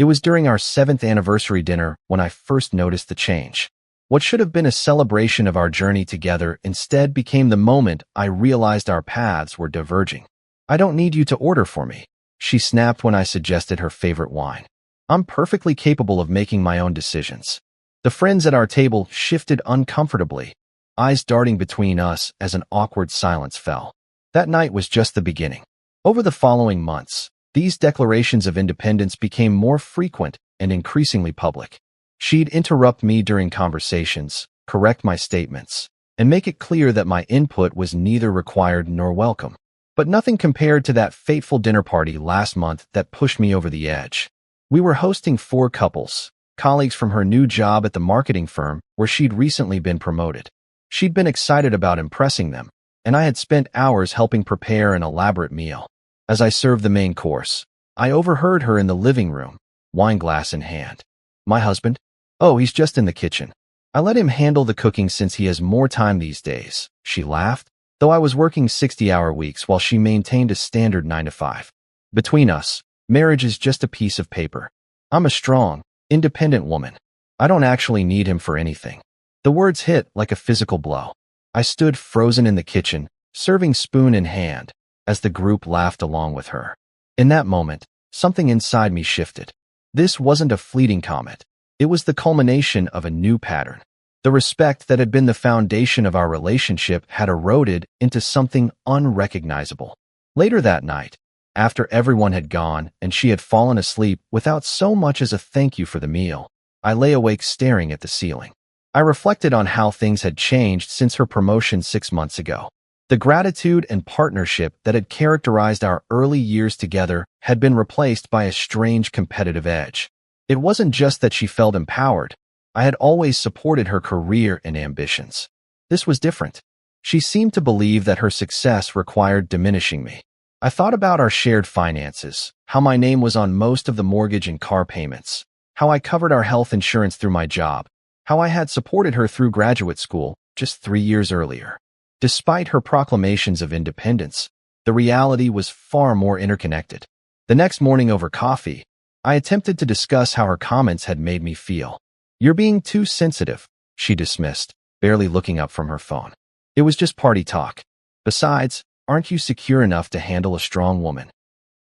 It was during our 7th anniversary dinner when I first noticed the change. What should have been a celebration of our journey together instead became the moment I realized our paths were diverging. "I don't need you to order for me," she snapped when I suggested her favorite wine. "I'm perfectly capable of making my own decisions." The friends at our table shifted uncomfortably, eyes darting between us as an awkward silence fell. That night was just the beginning. Over the following months, these declarations of independence became more frequent and increasingly public. She'd interrupt me during conversations, correct my statements, and make it clear that my input was neither required nor welcome. But nothing compared to that fateful dinner party last month that pushed me over the edge. We were hosting 4 couples, colleagues from her new job at the marketing firm where she'd recently been promoted. She'd been excited about impressing them, and I had spent hours helping prepare an elaborate meal. As I served the main course, I overheard her in the living room, wine glass in hand. "My husband? Oh, he's just in the kitchen. I let him handle the cooking since he has more time these days," she laughed, though I was working 60-hour weeks while she maintained a standard 9 to 5. Between us, marriage is just a piece of paper. I'm a strong, independent woman. I don't actually need him for anything. The words hit like a physical blow. I stood frozen in the kitchen, serving spoon in hand, as the group laughed along with her. In that moment, something inside me shifted. This wasn't a fleeting comment. It was the culmination of a new pattern. The respect that had been the foundation of our relationship had eroded into something unrecognizable. Later that night, after everyone had gone and she had fallen asleep without so much as a thank you for the meal, I lay awake staring at the ceiling. I reflected on how things had changed since her promotion 6 months ago. The gratitude and partnership that had characterized our early years together had been replaced by a strange competitive edge. It wasn't just that she felt empowered. I had always supported her career and ambitions. This was different. She seemed to believe that her success required diminishing me. I thought about our shared finances, how my name was on most of the mortgage and car payments, how I covered our health insurance through my job, how I had supported her through graduate school just 3 years earlier. Despite her proclamations of independence, the reality was far more interconnected. The next morning over coffee, I attempted to discuss how her comments had made me feel. "You're being too sensitive," she dismissed, barely looking up from her phone. "It was just party talk. Besides, aren't you secure enough to handle a strong woman?"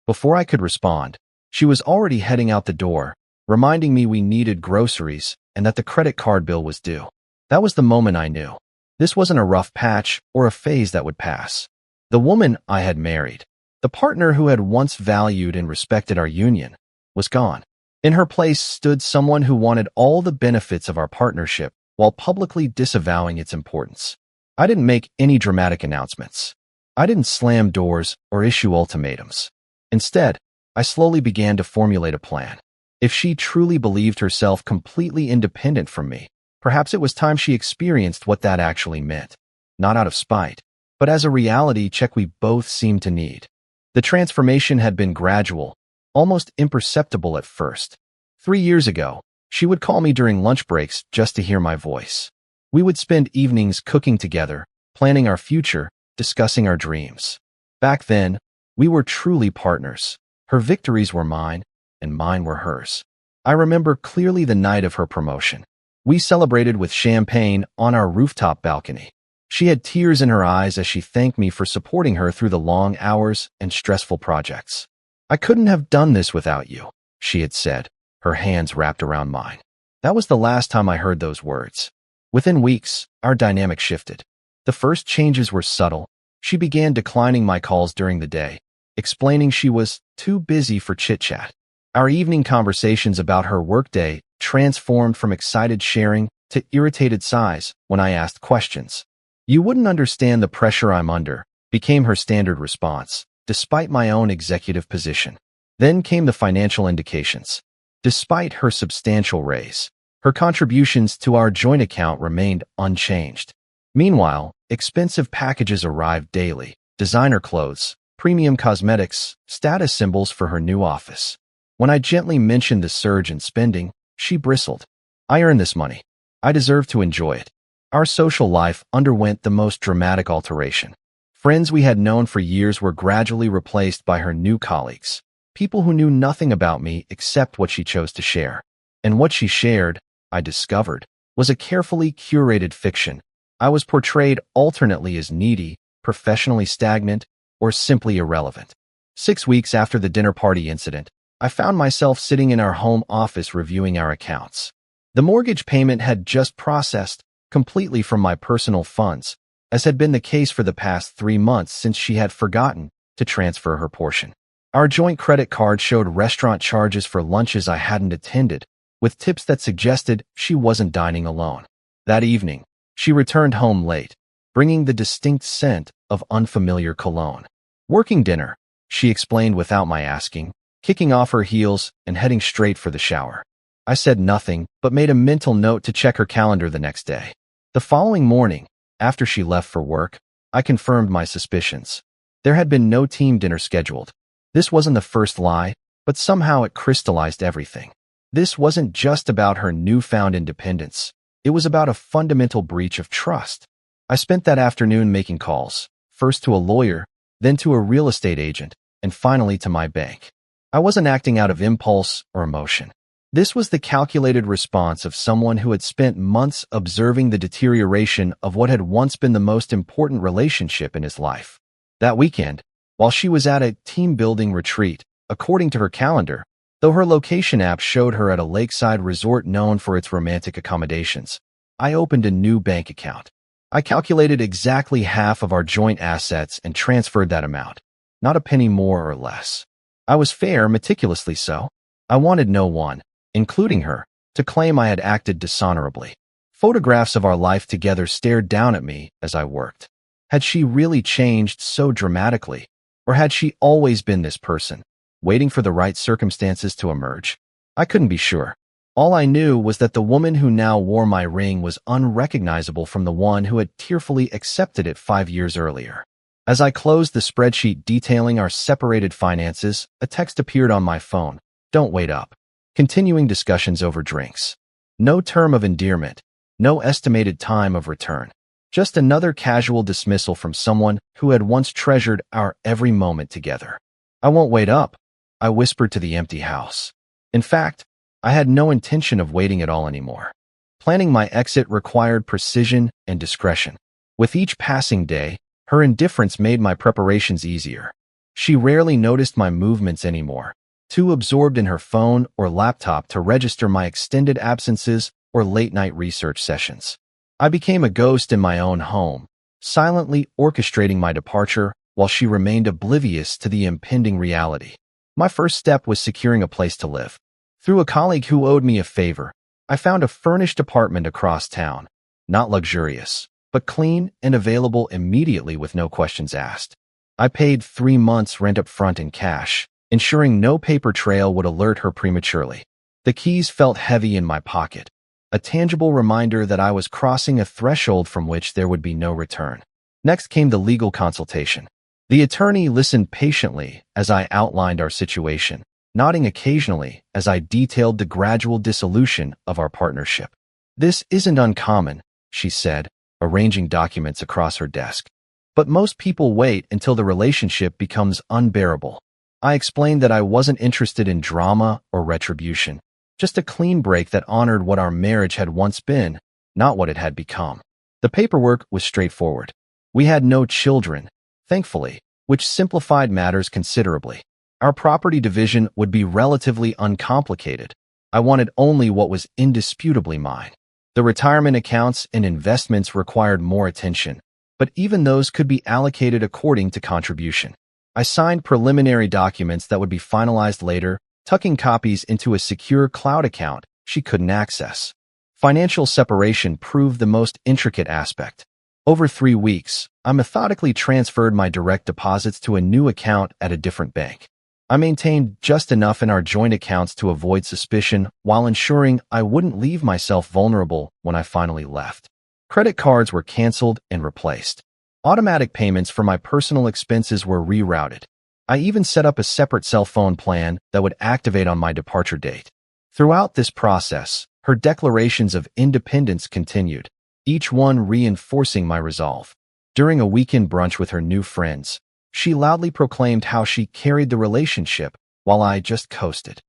Before I could respond, she was already heading out the door, reminding me we needed groceries and that the credit card bill was due. That was the moment I knew. This wasn't a rough patch or a phase that would pass. The woman I had married, the partner who had once valued and respected our union, was gone. In her place stood someone who wanted all the benefits of our partnership while publicly disavowing its importance. I didn't make any dramatic announcements. I didn't slam doors or issue ultimatums. Instead, I slowly began to formulate a plan. If she truly believed herself completely independent from me, perhaps it was time she experienced what that actually meant. Not out of spite, but as a reality check we both seemed to need. The transformation had been gradual, almost imperceptible at first. 3 years ago, she would call me during lunch breaks just to hear my voice. We would spend evenings cooking together, planning our future, discussing our dreams. Back then, we were truly partners. Her victories were mine, and mine were hers. I remember clearly the night of her promotion. We celebrated with champagne on our rooftop balcony. She had tears in her eyes as she thanked me for supporting her through the long hours and stressful projects. "I couldn't have done this without you," she had said, her hands wrapped around mine. That was the last time I heard those words. Within weeks, our dynamic shifted. The first changes were subtle. She began declining my calls during the day, explaining she was too busy for chit-chat. Our evening conversations about her workday transformed from excited sharing to irritated sighs when I asked questions. "You wouldn't understand the pressure I'm under," became her standard response, despite my own executive position. Then came the financial indications. Despite her substantial raise, her contributions to our joint account remained unchanged. Meanwhile, expensive packages arrived daily: designer clothes, premium cosmetics, status symbols for her new office. When I gently mentioned the surge in spending, she bristled. "I earned this money. I deserve to enjoy it." Our social life underwent the most dramatic alteration. Friends we had known for years were gradually replaced by her new colleagues. People who knew nothing about me except what she chose to share. And what she shared, I discovered, was a carefully curated fiction. I was portrayed alternately as needy, professionally stagnant, or simply irrelevant. 6 weeks after the dinner party incident, I found myself sitting in our home office reviewing our accounts. The mortgage payment had just processed, completely from my personal funds, as had been the case for the past 3 months since she had forgotten to transfer her portion. Our joint credit card showed restaurant charges for lunches I hadn't attended, with tips that suggested she wasn't dining alone. That evening, she returned home late, bringing the distinct scent of unfamiliar cologne. Working dinner, she explained without my asking, kicking off her heels and heading straight for the shower. I said nothing, but made a mental note to check her calendar the next day. The following morning, after she left for work, I confirmed my suspicions. There had been no team dinner scheduled. This wasn't the first lie, but somehow it crystallized everything. This wasn't just about her newfound independence. It was about a fundamental breach of trust. I spent that afternoon making calls, first to a lawyer, then to a real estate agent, and finally to my bank. I wasn't acting out of impulse or emotion. This was the calculated response of someone who had spent months observing the deterioration of what had once been the most important relationship in his life. That weekend, while she was at a team-building retreat, according to her calendar, though her location app showed her at a lakeside resort known for its romantic accommodations, I opened a new bank account. I calculated exactly half of our joint assets and transferred that amount, not a penny more or less. I was fair, meticulously so. I wanted no one, including her, to claim I had acted dishonorably. Photographs of our life together stared down at me as I worked. Had she really changed so dramatically? Or had she always been this person, waiting for the right circumstances to emerge? I couldn't be sure. All I knew was that the woman who now wore my ring was unrecognizable from the one who had tearfully accepted it 5 years earlier. As I closed the spreadsheet detailing our separated finances, a text appeared on my phone. Don't wait up. Continuing discussions over drinks. No term of endearment. No estimated time of return. Just another casual dismissal from someone who had once treasured our every moment together. I won't wait up, I whispered to the empty house. In fact, I had no intention of waiting at all anymore. Planning my exit required precision and discretion. With each passing day, her indifference made my preparations easier. She rarely noticed my movements anymore, too absorbed in her phone or laptop to register my extended absences or late-night research sessions. I became a ghost in my own home, silently orchestrating my departure while she remained oblivious to the impending reality. My first step was securing a place to live. Through a colleague who owed me a favor, I found a furnished apartment across town, not luxurious, but clean and available immediately with no questions asked. I paid 3 months' rent up front in cash, ensuring no paper trail would alert her prematurely. The keys felt heavy in my pocket, a tangible reminder that I was crossing a threshold from which there would be no return. Next came the legal consultation. The attorney listened patiently as I outlined our situation, nodding occasionally as I detailed the gradual dissolution of our partnership. This isn't uncommon, she said, arranging documents across her desk. But most people wait until the relationship becomes unbearable. I explained that I wasn't interested in drama or retribution, just a clean break that honored what our marriage had once been, not what it had become. The paperwork was straightforward. We had no children, thankfully, which simplified matters considerably. Our property division would be relatively uncomplicated. I wanted only what was indisputably mine. The retirement accounts and investments required more attention, but even those could be allocated according to contribution. I signed preliminary documents that would be finalized later, tucking copies into a secure cloud account she couldn't access. Financial separation proved the most intricate aspect. Over 3 weeks, I methodically transferred my direct deposits to a new account at a different bank. I maintained just enough in our joint accounts to avoid suspicion while ensuring I wouldn't leave myself vulnerable when I finally left. Credit cards were canceled and replaced. Automatic payments for my personal expenses were rerouted. I even set up a separate cell phone plan that would activate on my departure date. Throughout this process, her declarations of independence continued, each one reinforcing my resolve. During a weekend brunch with her new friends, she loudly proclaimed how she carried the relationship, while I just coasted.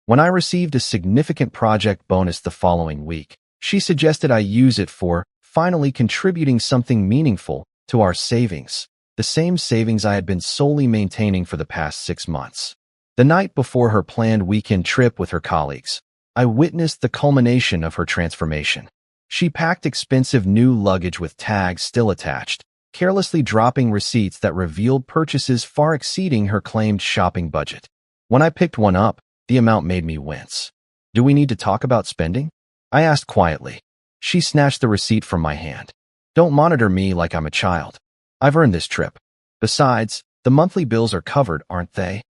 When I received a significant project bonus the following week, she suggested I use it for finally contributing something meaningful to our savings, the same savings I had been solely maintaining for the past 6 months. The night before her planned weekend trip with her colleagues, I witnessed the culmination of her transformation. She packed expensive new luggage with tags still attached, carelessly dropping receipts that revealed purchases far exceeding her claimed shopping budget. When I picked one up, the amount made me wince. "Do we need to talk about spending?" I asked quietly. She snatched the receipt from my hand. "Don't monitor me like I'm a child. I've earned this trip. Besides, the monthly bills are covered, aren't they?"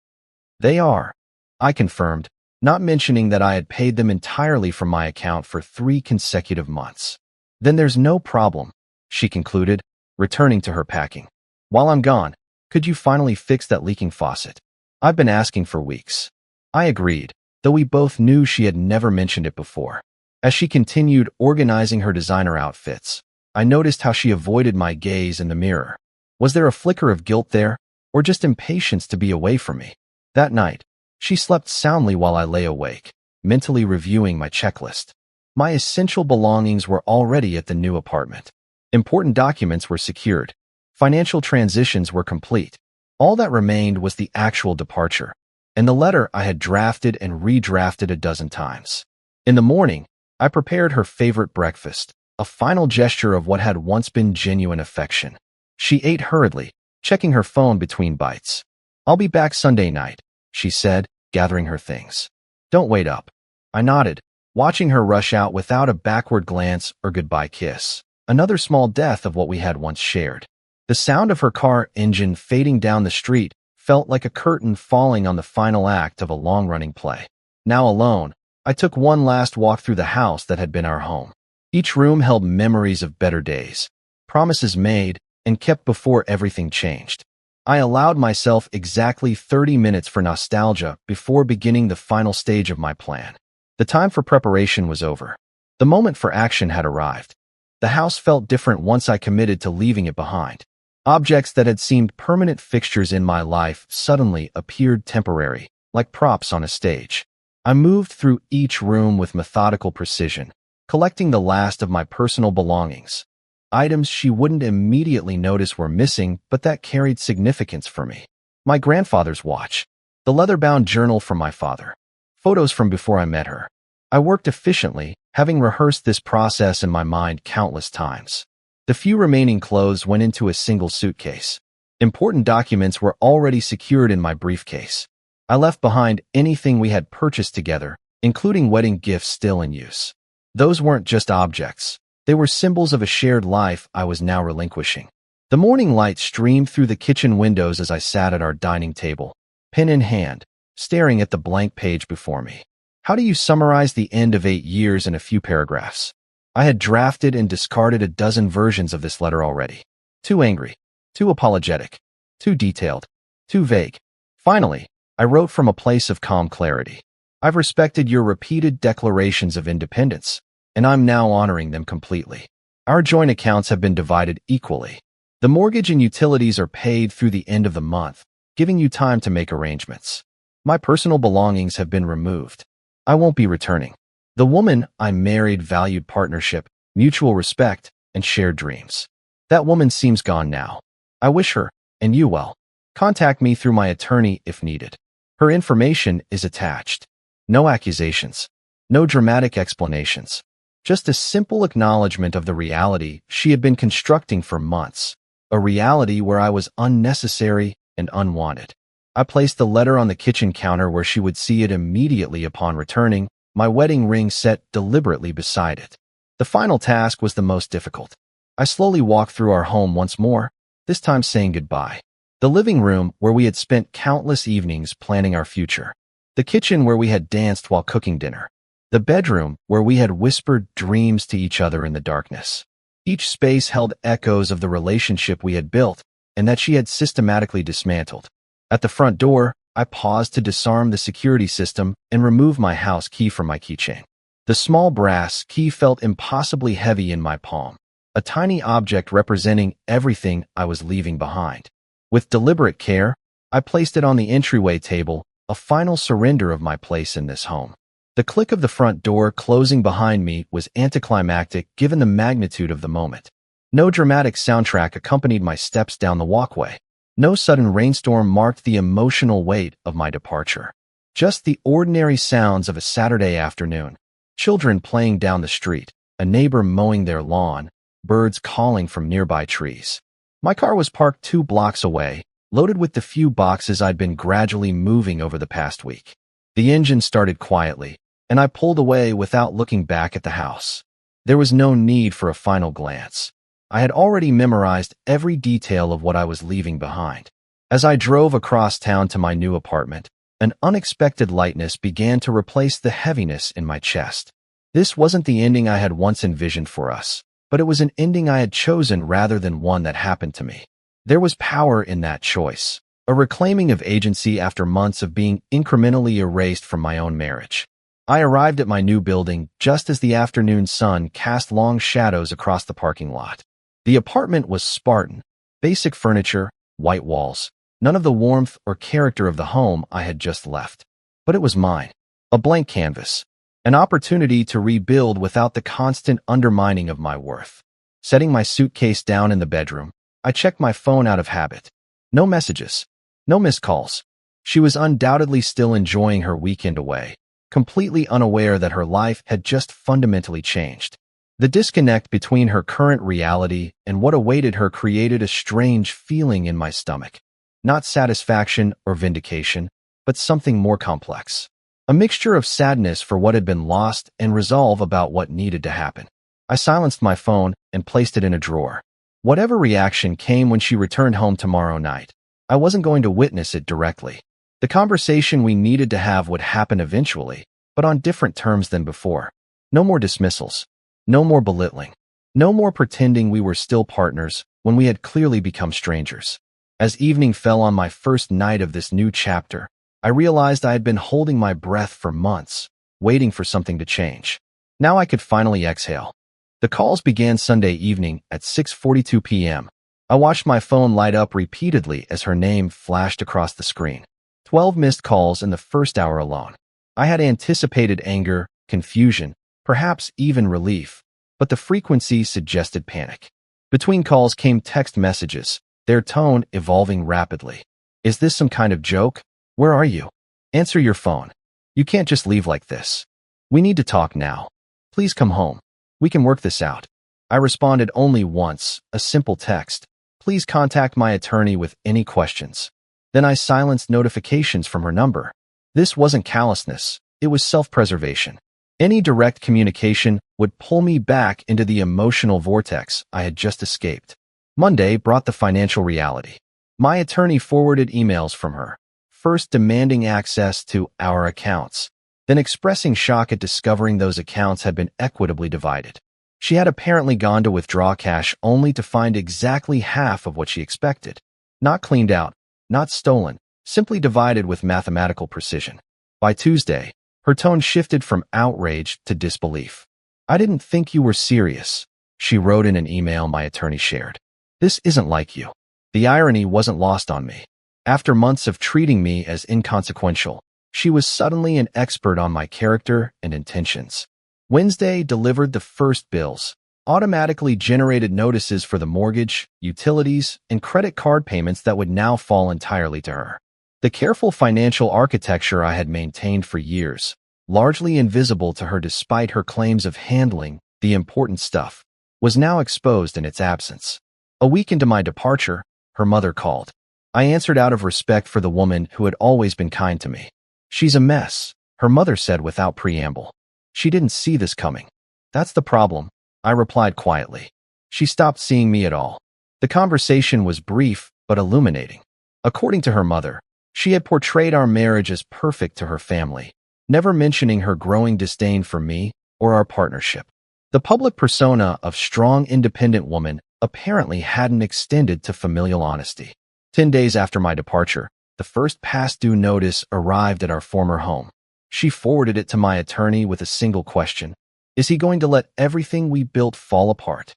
"They are," I confirmed, not mentioning that I had paid them entirely from my account for 3 consecutive months. "Then there's no problem," she concluded, returning to her packing. "While I'm gone, could you finally fix that leaking faucet? I've been asking for weeks." I agreed, though we both knew she had never mentioned it before. As she continued organizing her designer outfits, I noticed how she avoided my gaze in the mirror. Was there a flicker of guilt there, or just impatience to be away from me? That night, she slept soundly while I lay awake, mentally reviewing my checklist. My essential belongings were already at the new apartment. Important documents were secured. Financial transitions were complete. All that remained was the actual departure, and the letter I had drafted and redrafted a dozen times. In the morning, I prepared her favorite breakfast, a final gesture of what had once been genuine affection. She ate hurriedly, checking her phone between bites. "I'll be back Sunday night," she said, gathering her things. "Don't wait up." I nodded, watching her rush out without a backward glance or goodbye kiss. Another small death of what we had once shared. The sound of her car engine fading down the street felt like a curtain falling on the final act of a long-running play. Now alone, I took one last walk through the house that had been our home. Each room held memories of better days, promises made and kept before everything changed. I allowed myself exactly 30 minutes for nostalgia before beginning the final stage of my plan. The time for preparation was over. The moment for action had arrived. The house felt different once I committed to leaving it behind. Objects that had seemed permanent fixtures in my life suddenly appeared temporary, like props on a stage. I moved through each room with methodical precision, collecting the last of my personal belongings. Items she wouldn't immediately notice were missing, but that carried significance for me. My grandfather's watch, the leather-bound journal from my father, photos from before I met her. I worked efficiently, having rehearsed this process in my mind countless times. The few remaining clothes went into a single suitcase. Important documents were already secured in my briefcase. I left behind anything we had purchased together, including wedding gifts still in use. Those weren't just objects. They were symbols of a shared life I was now relinquishing. The morning light streamed through the kitchen windows as I sat at our dining table, pen in hand, staring at the blank page before me. How do you summarize the end of 8 years in a few paragraphs? I had drafted and discarded a dozen versions of this letter already. Too angry, too apologetic, too detailed, too vague. Finally, I wrote from a place of calm clarity. "I've respected your repeated declarations of independence, and I'm now honoring them completely. Our joint accounts have been divided equally. The mortgage and utilities are paid through the end of the month, giving you time to make arrangements. My personal belongings have been removed. I won't be returning. The woman I married valued partnership, mutual respect, and shared dreams. That woman seems gone now. I wish her, and you well. Contact me through my attorney if needed. Her information is attached. No accusations. No dramatic explanations. Just a simple acknowledgement of the reality she had been constructing for months. A reality where I was unnecessary and unwanted. I placed the letter on the kitchen counter where she would see it immediately upon returning, my wedding ring set deliberately beside it. The final task was the most difficult. I slowly walked through our home once more, this time saying goodbye. The living room where we had spent countless evenings planning our future. The kitchen where we had danced while cooking dinner. The bedroom where we had whispered dreams to each other in the darkness. Each space held echoes of the relationship we had built and that she had systematically dismantled. At the front door, I paused to disarm the security system and remove my house key from my keychain. The small brass key felt impossibly heavy in my palm, a tiny object representing everything I was leaving behind. With deliberate care, I placed it on the entryway table, a final surrender of my place in this home. The click of the front door closing behind me was anticlimactic given the magnitude of the moment. No dramatic soundtrack accompanied my steps down the walkway. No sudden rainstorm marked the emotional weight of my departure. Just the ordinary sounds of a Saturday afternoon. Children playing down the street, a neighbor mowing their lawn, birds calling from nearby trees. My car was parked 2 blocks away, loaded with the few boxes I'd been gradually moving over the past week. The engine started quietly, and I pulled away without looking back at the house. There was no need for a final glance. I had already memorized every detail of what I was leaving behind. As I drove across town to my new apartment, an unexpected lightness began to replace the heaviness in my chest. This wasn't the ending I had once envisioned for us, but it was an ending I had chosen rather than one that happened to me. There was power in that choice, a reclaiming of agency after months of being incrementally erased from my own marriage. I arrived at my new building just as the afternoon sun cast long shadows across the parking lot. The apartment was Spartan, basic furniture, white walls, none of the warmth or character of the home I had just left. But it was mine, a blank canvas, an opportunity to rebuild without the constant undermining of my worth. Setting my suitcase down in the bedroom, I checked my phone out of habit. No messages, no missed calls. She was undoubtedly still enjoying her weekend away, completely unaware that her life had just fundamentally changed. The disconnect between her current reality and what awaited her created a strange feeling in my stomach. Not satisfaction or vindication, but something more complex. A mixture of sadness for what had been lost and resolve about what needed to happen. I silenced my phone and placed it in a drawer. Whatever reaction came when she returned home tomorrow night, I wasn't going to witness it directly. The conversation we needed to have would happen eventually, but on different terms than before. No more dismissals. No more belittling. No more pretending we were still partners when we had clearly become strangers. As evening fell on my first night of this new chapter, I realized I had been holding my breath for months, waiting for something to change. Now I could finally exhale. The calls began Sunday evening at 6:42 p.m. I watched my phone light up repeatedly as her name flashed across the screen. 12 missed calls in the first hour alone. I had anticipated anger, confusion, perhaps even relief, but the frequency suggested panic. Between calls came text messages, their tone evolving rapidly. Is this some kind of joke? Where are you? Answer your phone. You can't just leave like this. We need to talk now. Please come home. We can work this out. I responded only once, a simple text. Please contact my attorney with any questions. Then I silenced notifications from her number. This wasn't callousness, it was self-preservation. Any direct communication would pull me back into the emotional vortex I had just escaped. Monday brought the financial reality. My attorney forwarded emails from her, first demanding access to our accounts, then expressing shock at discovering those accounts had been equitably divided. She had apparently gone to withdraw cash only to find exactly half of what she expected. Not cleaned out, not stolen, simply divided with mathematical precision. By Tuesday, her tone shifted from outrage to disbelief. I didn't think you were serious, she wrote in an email my attorney shared. This isn't like you. The irony wasn't lost on me. After months of treating me as inconsequential, she was suddenly an expert on my character and intentions. Wednesday delivered the first bills, automatically generated notices for the mortgage, utilities, and credit card payments that would now fall entirely to her. The careful financial architecture I had maintained for years, largely invisible to her despite her claims of handling the important stuff, was now exposed in its absence. A week into my departure, her mother called. I answered out of respect for the woman who had always been kind to me. She's a mess, her mother said without preamble. She didn't see this coming. That's the problem, I replied quietly. She stopped seeing me at all. The conversation was brief but illuminating. According to her mother, she had portrayed our marriage as perfect to her family, never mentioning her growing disdain for me or our partnership. The public persona of strong, independent woman apparently hadn't extended to familial honesty. 10 days after my departure, the first past due notice arrived at our former home. She forwarded it to my attorney with a single question. Is he going to let everything we built fall apart?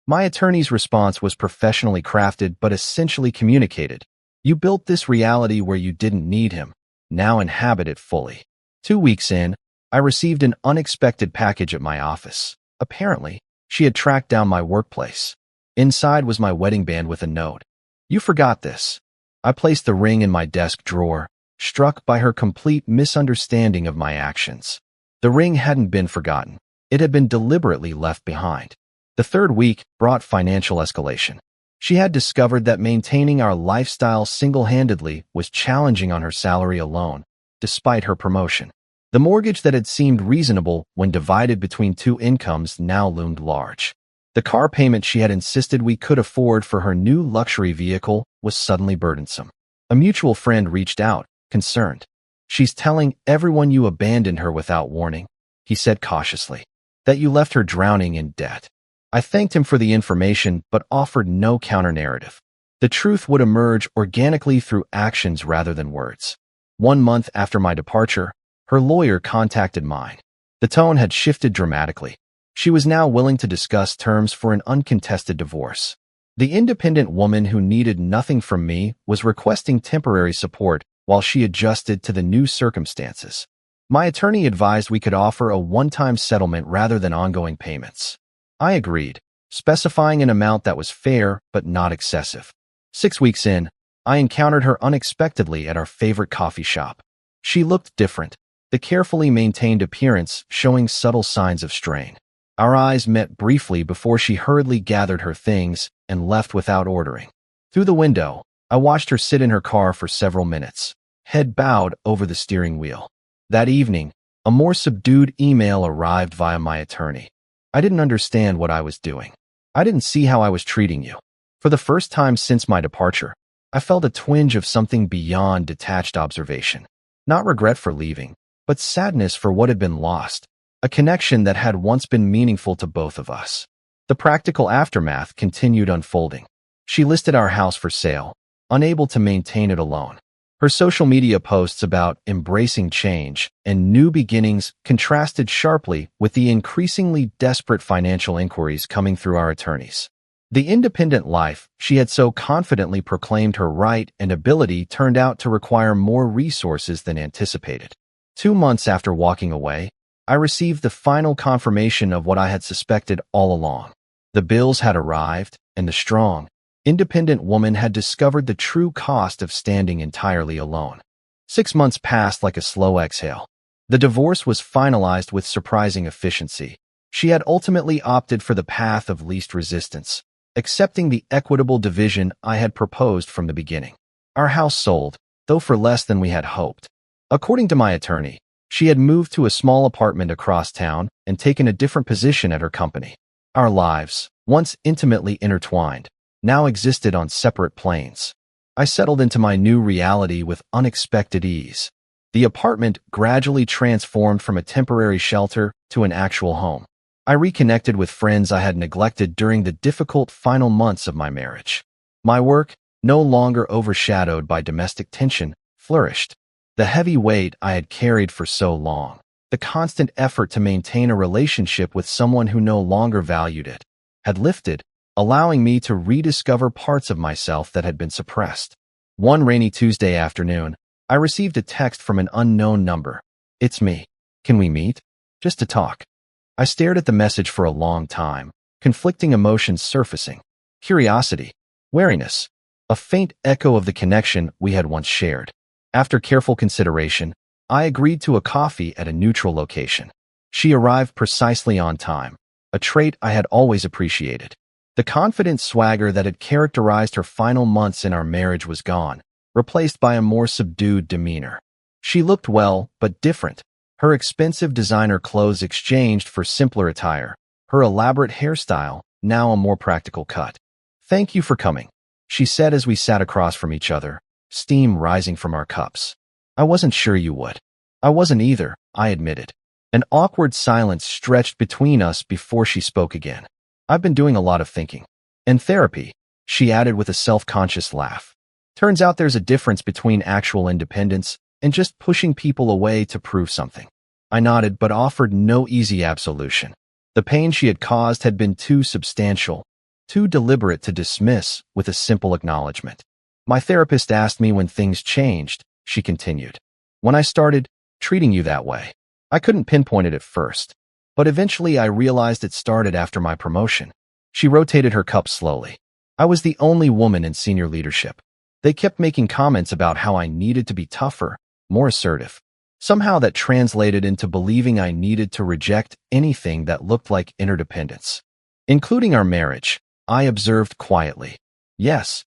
My attorney's response was professionally crafted but essentially communicated. You built this reality where you didn't need him. now inhabit it fully. 2 weeks in, I received an unexpected package at my office. Apparently, she had tracked down my workplace. Inside was my wedding band with a note. "You forgot this." I placed the ring in my desk drawer, struck by her complete misunderstanding of my actions. The ring hadn't been forgotten. It had been deliberately left behind. The third week brought financial escalation. She had discovered that maintaining our lifestyle single-handedly was challenging on her salary alone, despite her promotion. The mortgage that had seemed reasonable when divided between two incomes now loomed large. The car payment she had insisted we could afford for her new luxury vehicle was suddenly burdensome. A mutual friend reached out, concerned. "She's telling everyone you abandoned her without warning," he said cautiously, "that you left her drowning in debt." I thanked him for the information but offered no counter-narrative. The truth would emerge organically through actions rather than words. 1 month after my departure, her lawyer contacted mine. The tone had shifted dramatically. She was now willing to discuss terms for an uncontested divorce. The independent woman who needed nothing from me was requesting temporary support while she adjusted to the new circumstances. My attorney advised we could offer a one-time settlement rather than ongoing payments. I agreed, specifying an amount that was fair but not excessive. 6 weeks in, I encountered her unexpectedly at our favorite coffee shop. She looked different, the carefully maintained appearance showing subtle signs of strain. Our eyes met briefly before she hurriedly gathered her things and left without ordering. Through the window, I watched her sit in her car for several minutes, head bowed over the steering wheel. That evening, a more subdued email arrived via my attorney. "I didn't understand what I was doing. I didn't see how I was treating you." For the first time since my departure, I felt a twinge of something beyond detached observation. Not regret for leaving, but sadness for what had been lost, a connection that had once been meaningful to both of us. The practical aftermath continued unfolding. She listed our house for sale, unable to maintain it alone. Her social media posts about embracing change and new beginnings contrasted sharply with the increasingly desperate financial inquiries coming through our attorneys. The independent life she had so confidently proclaimed her right and ability turned out to require more resources than anticipated. 2 months after walking away, I received the final confirmation of what I had suspected all along. The bills had arrived, and the strong, independent woman had discovered the true cost of standing entirely alone. 6 months passed like a slow exhale. The divorce was finalized with surprising efficiency. She had ultimately opted for the path of least resistance, accepting the equitable division I had proposed from the beginning. Our house sold, though for less than we had hoped. According to my attorney, she had moved to a small apartment across town and taken a different position at her company. Our lives, once intimately intertwined, now existed on separate planes. I settled into my new reality with unexpected ease. The apartment gradually transformed from a temporary shelter to an actual home. I reconnected with friends I had neglected during the difficult final months of my marriage. My work, no longer overshadowed by domestic tension, flourished. The heavy weight I had carried for so long, the constant effort to maintain a relationship with someone who no longer valued it, had lifted, allowing me to rediscover parts of myself that had been suppressed. One rainy Tuesday afternoon, I received a text from an unknown number. "It's me. Can we meet? Just to talk." I stared at the message for a long time, conflicting emotions surfacing. Curiosity, wariness, a faint echo of the connection we had once shared. After careful consideration, I agreed to a coffee at a neutral location. She arrived precisely on time, a trait I had always appreciated. The confident swagger that had characterized her final months in our marriage was gone, replaced by a more subdued demeanor. She looked well, but different. Her expensive designer clothes exchanged for simpler attire, her elaborate hairstyle now a more practical cut. "Thank you for coming," she said as we sat across from each other, steam rising from our cups. "I wasn't sure you would." "I wasn't either," I admitted. An awkward silence stretched between us before she spoke again. "I've been doing a lot of thinking. And therapy," she added with a self-conscious laugh. "Turns out there's a difference between actual independence and just pushing people away to prove something." I nodded but offered no easy absolution. The pain she had caused had been too substantial, too deliberate to dismiss with a simple acknowledgement. "My therapist asked me when things changed," she continued. When I started treating you that way. I couldn't pinpoint it at first, but eventually I realized it started after my promotion. She rotated her cup slowly. I was the only woman in senior leadership. They kept making comments about how I needed to be tougher, more assertive. Somehow that translated into believing I needed to reject anything that looked like interdependence, including our marriage. I observed quietly. Yes.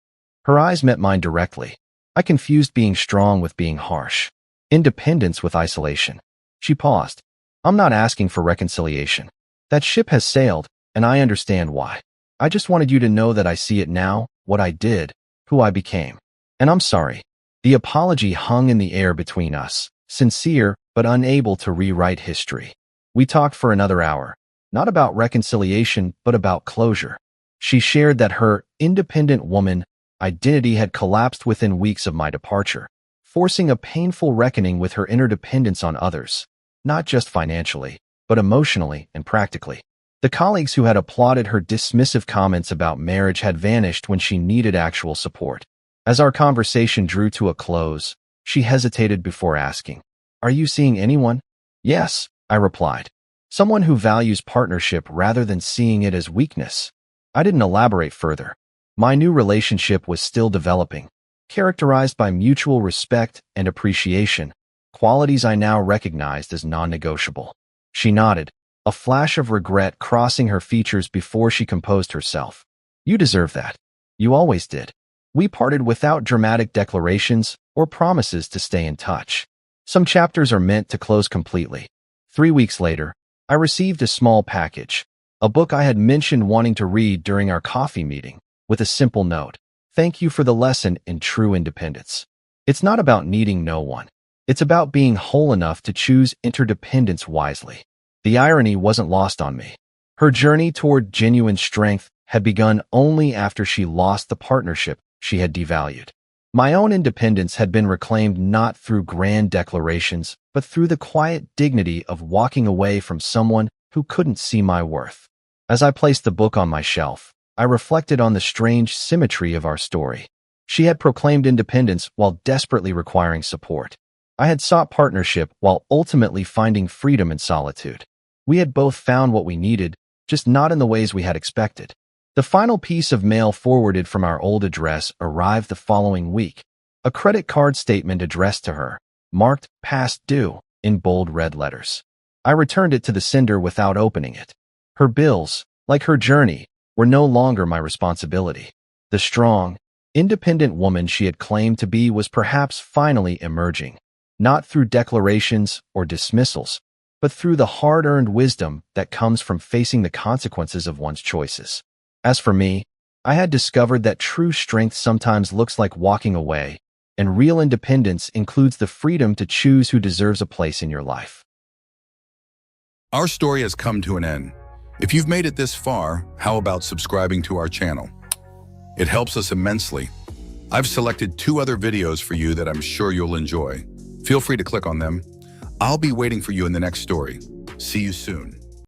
Her eyes met mine directly. I confused being strong with being harsh, independence with isolation. She paused. I'm not asking for reconciliation. That ship has sailed, and I understand why. I just wanted you to know that I see it now, what I did, who I became. And I'm sorry. The apology hung in the air between us, sincere but unable to rewrite history. We talked for another hour, not about reconciliation but about closure. She shared that her independent woman identity had collapsed within weeks of my departure, forcing a painful reckoning with her interdependence on others, not just financially, but emotionally and practically. The colleagues who had applauded her dismissive comments about marriage had vanished when she needed actual support. As our conversation drew to a close, she hesitated before asking, "Are you seeing anyone?" "Yes," I replied. "Someone who values partnership rather than seeing it as weakness." I didn't elaborate further. My new relationship was still developing, characterized by mutual respect and appreciation, qualities I now recognized as non-negotiable. She nodded, a flash of regret crossing her features before she composed herself. "You deserve that. You always did." We parted without dramatic declarations or promises to stay in touch. Some chapters are meant to close completely. 3 weeks later, I received a small package, a book I had mentioned wanting to read during our coffee meeting, with a simple note. "Thank you for the lesson in true independence." It's not about needing no one. It's about being whole enough to choose interdependence wisely. The irony wasn't lost on me. Her journey toward genuine strength had begun only after she lost the partnership she had devalued. My own independence had been reclaimed not through grand declarations, but through the quiet dignity of walking away from someone who couldn't see my worth. As I placed the book on my shelf, I reflected on the strange symmetry of our story. She had proclaimed independence while desperately requiring support. I had sought partnership while ultimately finding freedom in solitude. We had both found what we needed, just not in the ways we had expected. The final piece of mail forwarded from our old address arrived the following week. A credit card statement addressed to her, marked "Past Due" in bold red letters. I returned it to the sender without opening it. Her bills, like her journey, were no longer my responsibility. The strong, independent woman she had claimed to be was perhaps finally emerging, not through declarations or dismissals, but through the hard-earned wisdom that comes from facing the consequences of one's choices. As for me, I had discovered that true strength sometimes looks like walking away, and real independence includes the freedom to choose who deserves a place in your life. Our story has come to an end. If you've made it this far, how about subscribing to our channel? It helps us immensely. I've selected 2 other videos for you that I'm sure you'll enjoy. Feel free to click on them. I'll be waiting for you in the next story. See you soon.